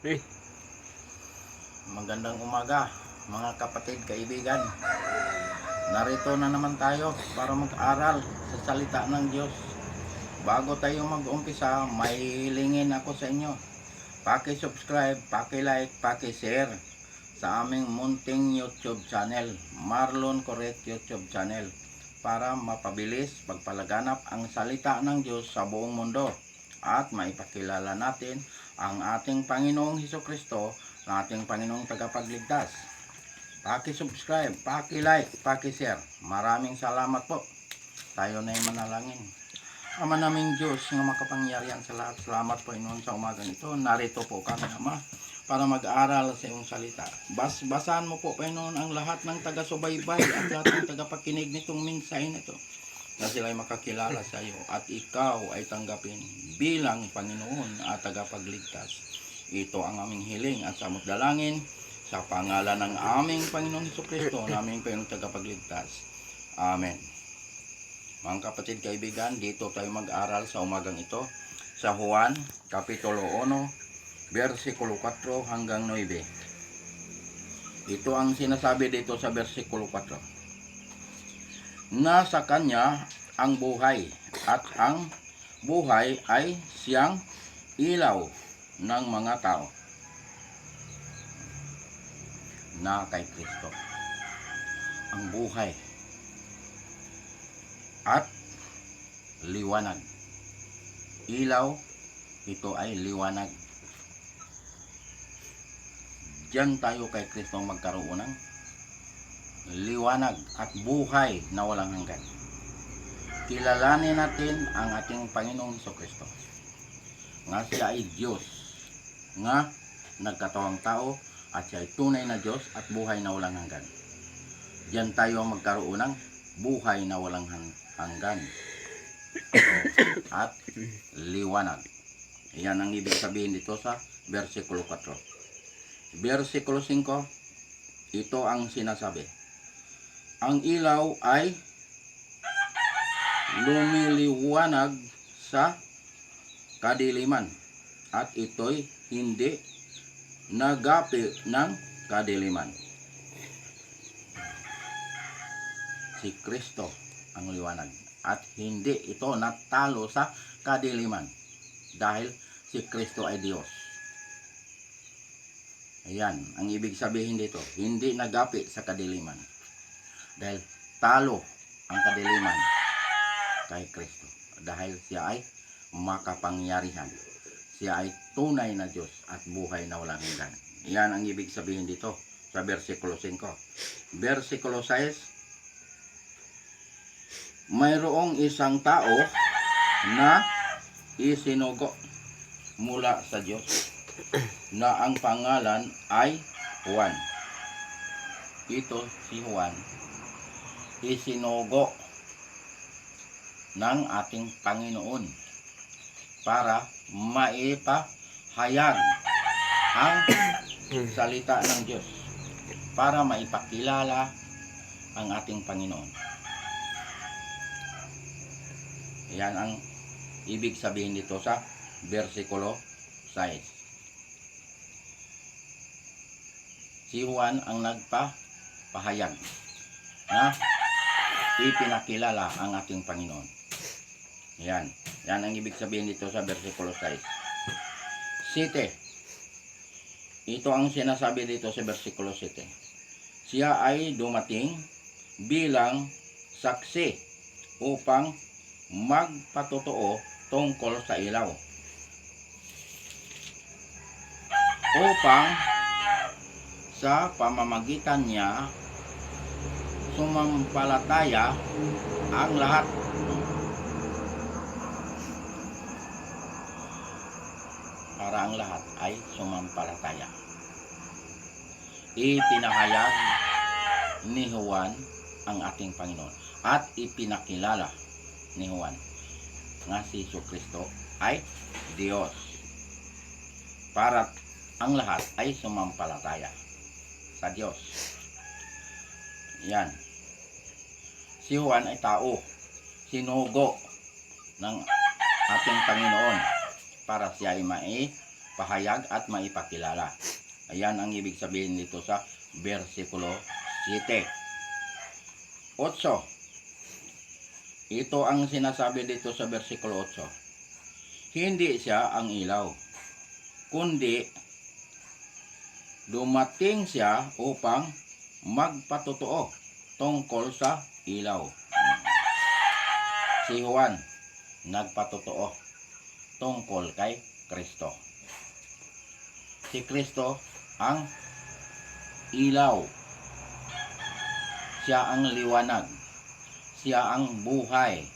Eh, Magandang umaga mga kapatid, kaibigan. Narito na naman tayo para mag-aral sa salita ng Diyos. Bago tayo mag-umpisa, may hilingin ako sa inyo. Paki-subscribe, paki-like, paki-share sa aming munting YouTube channel, Marlon Correct YouTube channel, para mapabilis pagpalaganap ang salita ng Diyos sa buong mundo at maipakilala natin ang ating Panginoong Hesukristo na ating Panginoong tagapagligtas. Paki-subscribe, paki-like, paki-share. Maraming salamat po. Tayo na yung manalangin. Ama naming Diyos nga makapangyarihan sa lahat, salamat po inon sa umagang ito. Narito po kami, Ama, para mag-aral sa iyong salita. Basahan mo po, Panginoon, ang lahat ng taga-subaybay at lahat ng tagapakinig nitong mensahe nito, na sila ay makakilala sa iyo at ikaw ay tanggapin bilang Panginoon at tagapagligtas. Ito ang aming hiling at samot dalangin sa pangalan ng aming Panginoong Hesukristo, naming Panginoong tagapagligtas. Amen. Mga kapatid, kaibigan, dito tayo mag-aral sa umagang ito sa Juan, Kapitulo 1, versikulo 4 hanggang 9. Ito ang sinasabi dito sa versikulo 4. Na sa kanya ang buhay, at ang buhay ay siyang ilaw ng mga tao. Na kay Kristo ang buhay at liwanag. Ilaw, ito ay liwanag. Diyan tayo kay Kristo magkaroon ng liwanag at buhay na walang hanggan. Kilalanin natin ang ating Panginoong Hesukristo, nga siya ay Diyos, nga nagkatawang tao, at siya ay tunay na Diyos at buhay na walang hanggan. Diyan tayo magkaroon ng buhay na walang hanggan at liwanag. Yan ang ibig sabihin dito sa versikulo 4. Versikulo 5, ito ang sinasabi. Ang ilaw ay lumiliwanag sa kadiliman, at ito'y hindi nagapi ng kadiliman. Si Kristo ang liwanag at hindi ito natalo sa kadiliman dahil si Kristo ay Diyos. Ayan ang ibig sabihin dito, hindi nagapi sa kadiliman dahil talo ang kadiliman kay Kristo, dahil siya ay makapangyarihan, siya ay tunay na Diyos at buhay na walang hanggan. Yan ang ibig sabihin dito sa versikulo 5. Versikulo 6, mayroong isang tao na isinugo mula sa Diyos na ang pangalan ay Juan. Ito si Juan, isinugo ng ating Panginoon para maipahayag ang salita ng Diyos, para maipakilala ang ating Panginoon. Yan ang ibig sabihin dito sa versikulo 6. Si Juan ang nagpapahayag na ipinakilala ang ating Panginoon. Yan ang ibig sabihin dito sa versikulo 6. 7. Ito ang sinasabi dito sa versikulo 7. Siya ay dumating bilang saksi upang magpatotoo tungkol sa ilaw, upang sa pamamagitan niya sumampalataya ang lahat. Para ang lahat ay sumampalataya. Ipinahayag ni Juan ang ating Panginoon at ipinakilala ni Juan nga si Hesukristo ay Diyos, para ang lahat ay sumampalataya sa Diyos. Yan. Si Juan ay tao, sinugo ng ating Panginoon para siya ay maipahayag at maipakilala. Ayan ang ibig sabihin dito sa versikulo 7. 8. Ito ang sinasabi dito sa versikulo 8. Hindi siya ang ilaw, kundi dumating siya upang magpatotoo tungkol sa ilaw. Si Juan nagpatotoo tungkol kay Kristo. Si Kristo ang ilaw. Siya ang liwanag. Siya ang buhay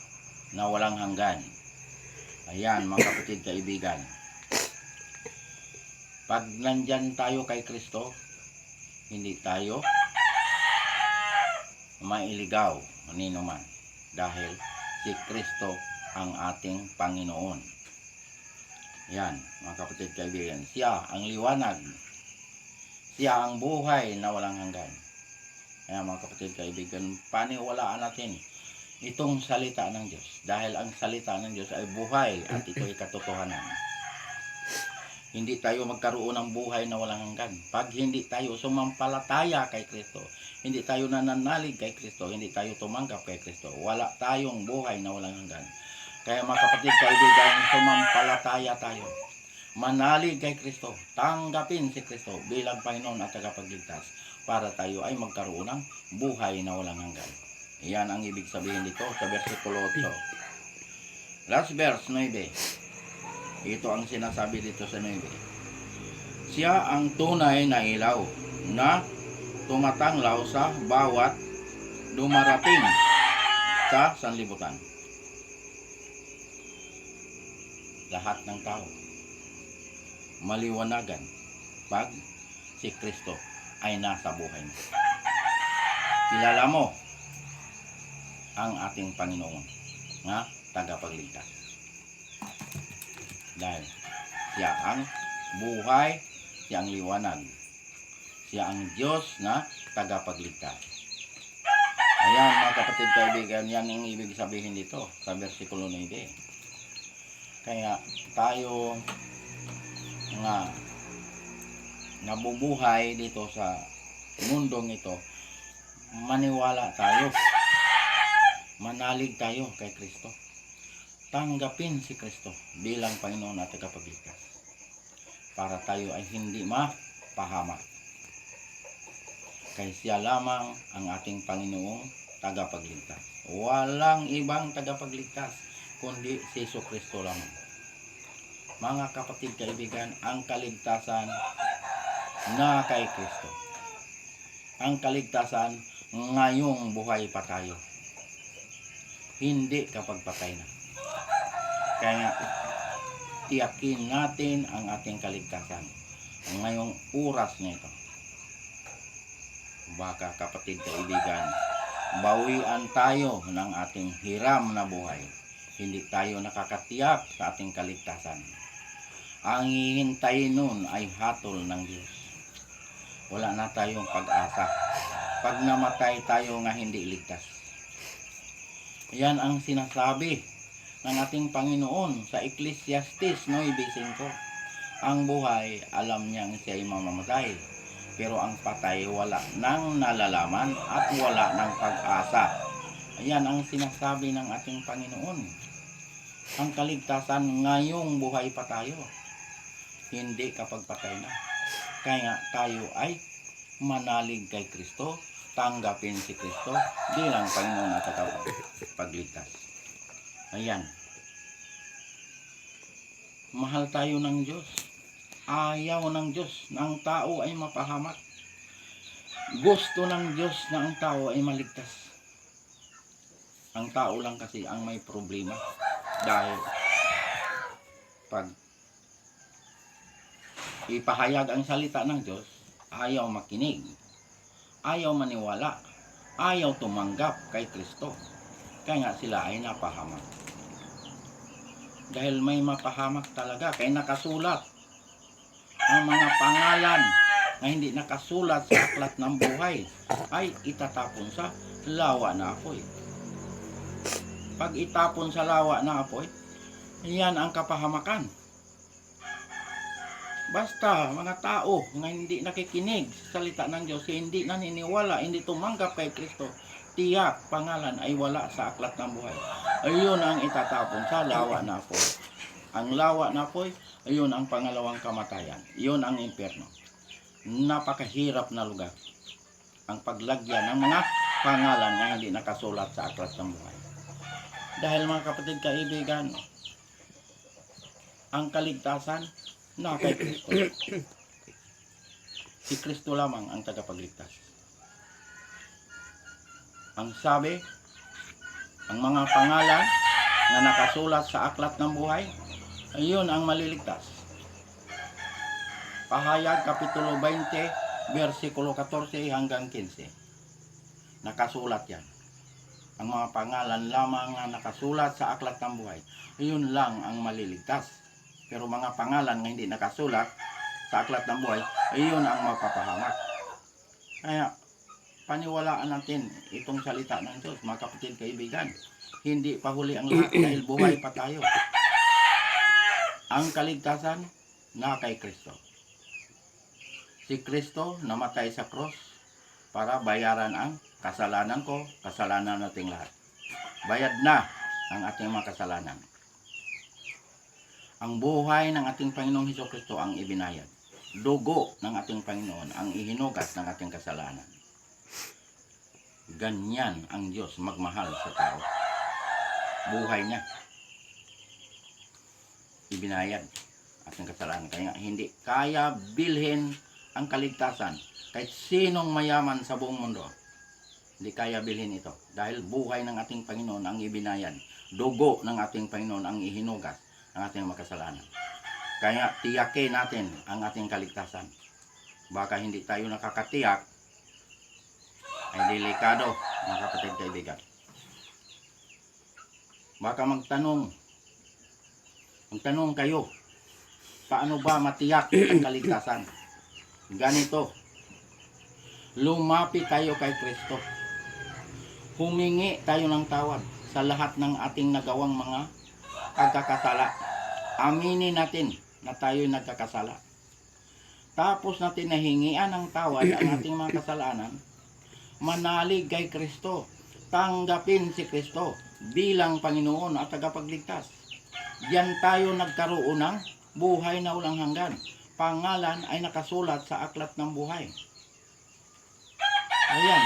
na walang hanggan. Ayan, mga kapatid, kaibigan. Pag nandyan tayo kay Kristo, hindi tayo mailigaw kanino man. Dahil si Kristo ang ating Panginoon. Yan, mga kapatid, kaibigan. Siya ang liwanag. Siya ang buhay na walang hanggan. Kaya mga kapatid, kaibigan, paniwalaan natin itong salita ng Diyos. Dahil ang salita ng Diyos ay buhay at ito ay katotohanan. Hindi tayo magkaroon ng buhay na walang hanggan pag hindi tayo sumampalataya kay Kristo. Hindi tayo nananalig kay Kristo. Hindi tayo tumanggap kay Kristo. Wala tayong buhay na walang hanggan. Kaya mga kapatid, kaibigan, sumampalataya tayo. Manalig kay Kristo. Tanggapin si Kristo bilang Panginoon at tagapagligtas para tayo ay magkaroon ng buhay na walang hanggan. Iyan ang ibig sabihin dito sa versikulo 8. Last verse, 9. Ito ang sinasabi dito sa 9. Siya ang tunay na ilaw na tumatanglaw sa bawat dumarating sa sanlibutan. Lahat ng tao maliwanagan pag si Kristo ay nasa buhay mo. Kilala mo ang ating Panginoon nga tagapagligtas. Dahil siya ang buhay, siya ang liwanag, siya ang Diyos na tagapagligtas. Ayan mga kapatid, kaibigan, yan ang ibig sabihin dito sa versikulo 9. Kaya tayo nga nabubuhay dito sa mundong ito, maniwala tayo. Manalig tayo kay Kristo. Tanggapin si Kristo bilang Panginoon at tagapagligtas para tayo ay hindi mapahamak. Kaya siya lamang ang ating Panginoong tagapagligtas. Walang ibang tagapagligtas kundi si Jesucristo lamang. Mga kapatid, kaibigan, ang kaligtasan na kay Kristo. Ang kaligtasan ngayong buhay pa tayo. Hindi kapag patay na. Kaya tiyakin natin ang ating kaligtasan ngayong oras na ito. Baka kapatid, kaibigan, bawian tayo ng ating hiram na buhay. Hindi tayo nakakatiyak sa ating kaligtasan. Ang hihintayin nun ay hatol ng Diyos. Wala na tayong pag-asa. Pag namatay tayo nga hindi ligtas. Yan ang sinasabi ng ating Panginoon sa Ecclesiastes 9:5. Ang buhay, alam niyang siya ay mamamatay. Pero ang patay, wala nang nalalaman at wala nang pag-asa. Ayan ang sinasabi ng ating Panginoon. Ang kaligtasan ngayong buhay pa tayo. Hindi kapag patay na. Kaya tayo ay manalig kay Kristo. Tanggapin si Kristo bilang Panginoon at tagapagligtas. Ayan. Mahal tayo ng Diyos. Ayaw ng Diyos na ang tao ay mapahamak. Gusto ng Diyos na ang tao ay maligtas. Ang tao lang kasi ang may problema. Dahil pag ipahayag ang salita ng Diyos, ayaw makinig. Ayaw maniwala, ayaw tumanggap kay Kristo. Kaya nga sila ay napahamak. Dahil may mapahamak talaga, kaya nakasulat ang mga pangalan na hindi nakasulat sa aklat ng buhay ay itatapon sa lawa na apoy. Pag itapon sa lawa na apoy, yan ang kapahamakan. Basta mga tao nga hindi nakikinig sa salita ng Diyos, hindi naniniwala, hindi tumanggap kay Kristo, tiyak pangalan ay wala sa aklat ng buhay. Ayun ang itatapon sa lawa na apoy. Ang lawa na apoy, ayun ang pangalawang kamatayan. Iyon ang impyerno. Napakahirap na lugar ang paglagyan ng mga pangalan na hindi nakasulat sa aklat ng buhay. Dahil mga kapatid kaibigan, ang kaligtasan na kay Kristo. Si Kristo lamang ang tagapagligtas. Ang sabi, ang mga pangalan na nakasulat sa aklat ng buhay, ayun ang maliligtas. Pahayag Kapitulo 20, versikulo 14 hanggang 15. Nakasulat yan. Ang mga pangalan lamang na nakasulat sa aklat ng buhay, ayun lang ang maliligtas. Pero mga pangalan na hindi nakasulat sa aklat ng buhay, ayun ang mapapahamak. Kaya, paniwalaan natin itong salita ng Diyos, mga kapatid kaibigan. Hindi pa huli ang lahat dahil buhay pa tayo. Ang kaligtasan na kay Kristo. Si Kristo namatay sa cross para bayaran ang kasalanan ko, kasalanan nating lahat. Bayad na ang ating mga kasalanan. Ang buhay ng ating Panginoong Hesukristo ang ibinayad. Dugo ng ating Panginoon ang ihinugas ng ating kasalanan. Ganyan ang Diyos magmahal sa tao. Buhay niya ibinayad ating kasalanan. Kaya hindi kaya bilhin ang kaligtasan kahit sinong mayaman sa buong mundo. Hindi kaya bilhin ito dahil buhay ng ating Panginoon ang ibinayad. Dugo ng ating Panginoon ang ihinugas ang ating makasalanan. Kaya tiyakin natin ang ating kaligtasan. Baka hindi tayo nakakatiyak, ay delikado, mga kapatid kaibigan. Baka magtanong kayo, paano ba matiyak ang kaligtasan? Ganito, lumapit tayo kay Kristo. Humingi tayo ng tawad sa lahat ng ating nagawang mga pagkakasala. Aminin natin na tayo'y nagkakasala. Tapos natin nahingian ng tawad ang ating mga kasalanan. Manalig kay Kristo. Tanggapin si Kristo bilang Panginoon at tagapagligtas. Diyan tayo nagkaroon ng buhay na walang hanggan. Pangalan ay nakasulat sa aklat ng buhay. Ayan,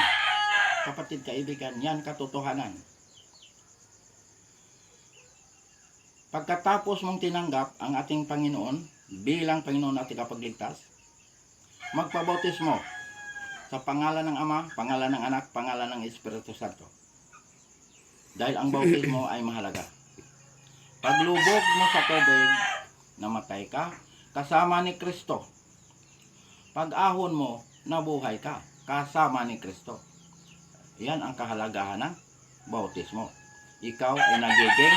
kapatid kaibigan, yan katotohanan. Pagkatapos mong tinanggap ang ating Panginoon bilang Panginoon at tagapagligtas, magpabautismo sa pangalan ng Ama, pangalan ng Anak, pangalan ng Espiritu Santo. Dahil ang bautismo ay mahalaga. Paglubog mo sa tubig, namatay ka, kasama ni Kristo. Pag-ahon mo, nabuhay ka, kasama ni Kristo. Yan ang kahalagahan ng bautismo. Ikaw ay nagiging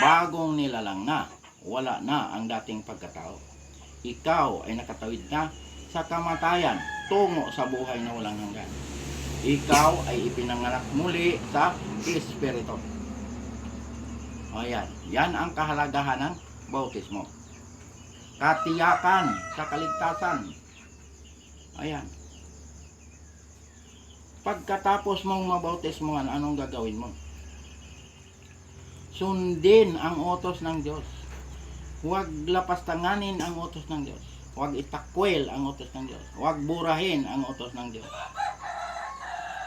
bagong nilalang na, wala na ang dating pagkatao. Ikaw ay nakatawid na sa kamatayan tungo sa buhay na walang hanggan. Ikaw ay ipinanganak muli sa Espiritu. Ayan, yan ang kahalagahan ng bautismo. Katiyakan sa kaligtasan. Ayan. Pagkatapos mong mabautismohan, anong gagawin mo? Sundin ang utos ng Diyos. Huwag lapastanganin ang utos ng Diyos. Huwag itakwil ang utos ng Diyos. Huwag burahin ang utos ng Diyos.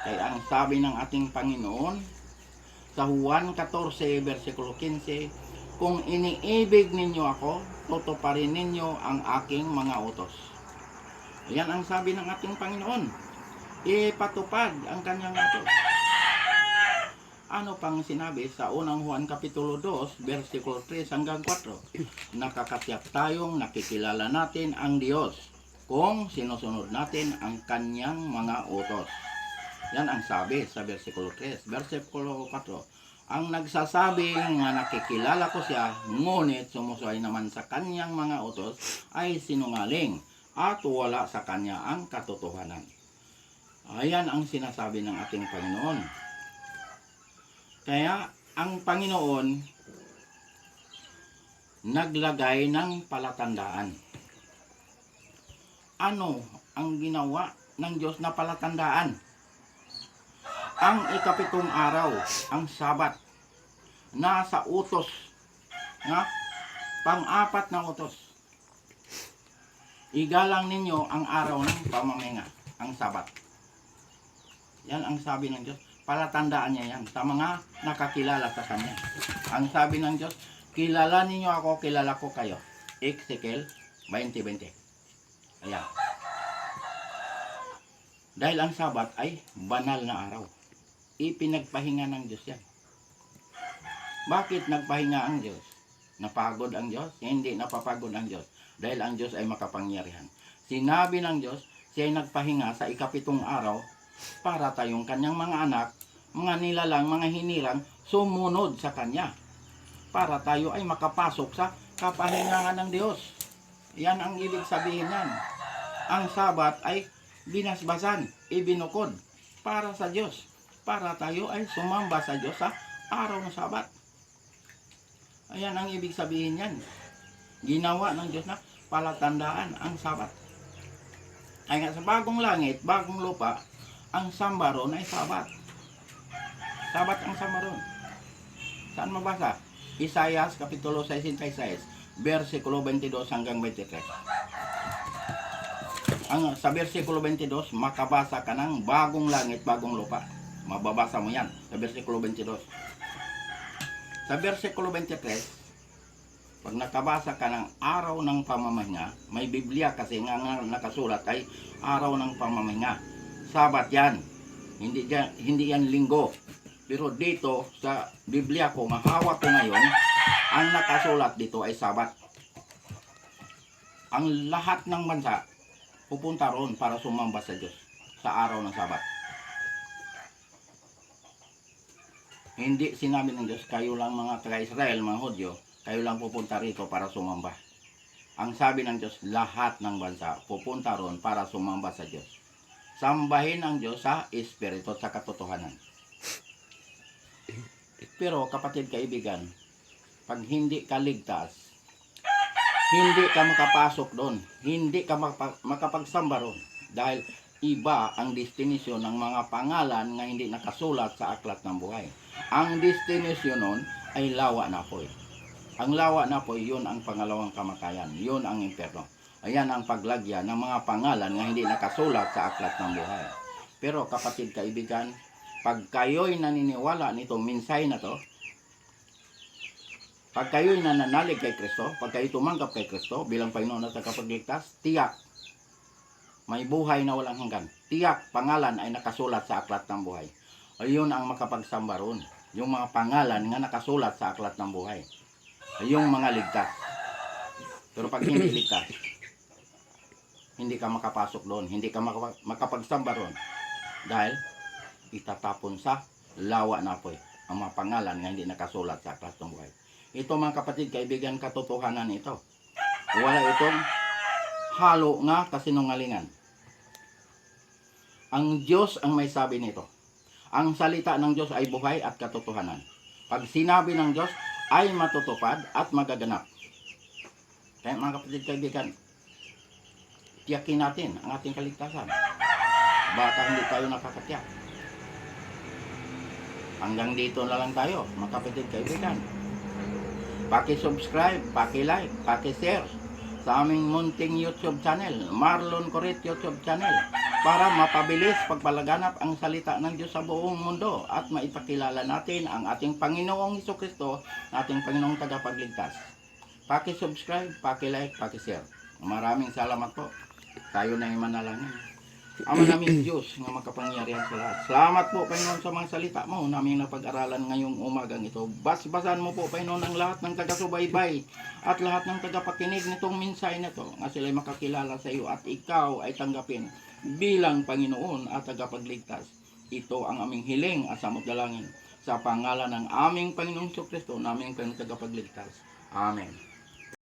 Kaya ang sabi ng ating Panginoon sa Juan 14, versikulo 15, kung iniibig ninyo ako, tutuparin ninyo ang aking mga utos. Yan ang sabi ng ating Panginoon. Ipatupad ang kanyang utos. Ano pang sinabi sa unang Juan Kapitulo 2, versikulo 3 hanggang 4? Nakakatiyak tayong nakikilala natin ang Diyos kung sinusunod natin ang kanyang mga utos. Yan ang sabi sa versikulo 3. Versikulo 4. Ang nagsasabi nga nakikilala ko siya, ngunit sumusuway naman sa kanyang mga utos, ay sinungaling at wala sa kanya ang katotohanan. Ayan ang sinasabi ng ating Panginoon. Kaya ang Panginoon naglagay ng palatandaan. ano ang ginawa ng Diyos na palatandaan? Ang ikapitong araw, ang Sabat, nasa utos, nga, pang-apat na utos. Igalang ninyo ang araw ng pamamahinga, ang Sabat. Yan ang sabi ng Diyos. Palatandaan niya yan sa mga nakakilala sa Kanya. Ang sabi ng Diyos, kilala ninyo ako, kilala ko kayo. Ezekiel 20:20. Ayan. Dahil ang Sabat ay banal na araw. Ipinagpahinga ng Diyos yan. Bakit nagpahinga ang Diyos? Napagod ang Diyos? Hindi napapagod ang Diyos. Dahil ang Diyos ay makapangyarihan. Sinabi ng Diyos, siya ay nagpahinga sa ikapitong araw para tayong kanyang mga anak, mga nilalang, mga hinirang, sumunod sa Kanya. Para tayo ay makapasok sa kapahingahan ng Diyos. Yan ang ibig sabihin yan. Ang Sabat ay binasbasan, ibinukod para sa Diyos. Para tayo ay sumamba sa Diyos sa araw ng Sabat. Ayan ang ibig sabihin yan. Ginawa ng Diyos na palatandaan ang Sabat. Ay nga sa bagong langit, bagong lupa, ang samba ron ay Sabat. Sabat ang samba ron. Saan mabasa? Isaias kapitulo 66, versikulo 22 hanggang 23. Sa versikulo 22, makabasa ka ng bagong langit, bagong lupa. Mababasa mo yan sa versikulo 22. Sa versikulo 23, pag nakabasa ka ng araw ng pamamahinga, may Biblia kasi nga nakasulat ay araw ng pamamahinga. Sabat yan. Hindi yan linggo. Pero dito sa Biblia ko, mahawak ko ngayon, ang nakasulat dito ay Sabat. Ang lahat ng bansa pupunta ron para sumamba sa Diyos sa araw ng Sabat. Hindi sinabi ng Diyos, kayo lang mga taga-Israel, mga Hudyo, kayo lang pupunta rito para sumamba. Ang sabi ng Diyos, lahat ng bansa pupunta ron para sumamba sa Diyos. Sambahin ang Diyos sa Espiritu at sa katotohanan. Pero kapatid kaibigan, pag hindi ka ligtas, hindi ka makapasok doon, hindi ka makapagsamba ron. Dahil iba ang destinasyon ng mga pangalan na hindi nakasulat sa aklat ng buhay. Ang destinasyon nun ay lawa na po. Ang lawa na po, yun ang pangalawang kamatayan. Yun ang impyerno. Ayan ang paglagyan ng mga pangalan na hindi nakasulat sa aklat ng buhay. Pero kapatid kaibigan, pag kayo'y naniniwala nitong minsay na to, pag kayo'y nananalig kay Kristo, pag kayo'y tumanggap kay Kristo bilang Panginoon at tagapagligtas, tiyak, may buhay na walang hanggan. Tiyak, pangalan ay nakasulat sa aklat ng buhay. Ayun ang makapagsamba ron. Yung mga pangalan nga nakasulat sa aklat ng buhay. Yung mga ligtas. Pero pag hindi ligtas, hindi ka makapasok doon. Hindi ka makapagsamba ron. Dahil itatapon sa lawa na po ang mga pangalan nga hindi nakasulat sa aklat ng buhay. Ito mga kapatid, kaibigan, katotohanan ito. Wala itong halo nga kasinungalingan. Ang Diyos ang may sabi nito. Ang salita ng Diyos ay buhay at katotohanan. Pag sinabi ng Diyos ay matutupad at magaganap. Kaya mga kapatid kaibigan, tiyakin natin ang ating kaligtasan. Baka hindi tayo nakakatiyak. Hanggang dito na lang tayo, mga kapatid kaibigan. Paki-subscribe, paki-like, paki-share sa aming munting YouTube channel, Marlon Corit YouTube channel, para mapabilis pagpalaganap ang salita ng Diyos sa buong mundo at maipakilala natin ang ating Panginoong Hesukristo, ating Panginoong tagapagligtas. Paki-subscribe, paki-like, paki-share. Maraming salamat po. Tayo na yung manalangin. Ama namin Diyos nga makapangyarihan sa lahat. Salamat po Panginoon sa mga salita mo namin napag-aralan ngayong umagang ito. Basbasan mo po Panginoon ang lahat ng taga-subaybay at lahat ng tagapakinig nitong minsay na ito nga sila'y makakilala sa iyo at ikaw ay tanggapin bilang Panginoon at tagapagligtas. Ito ang aming hiling at samot dalangin sa pangalan ng aming Panginoong Kristo, naming Panginoong tagapagligtas. Amen.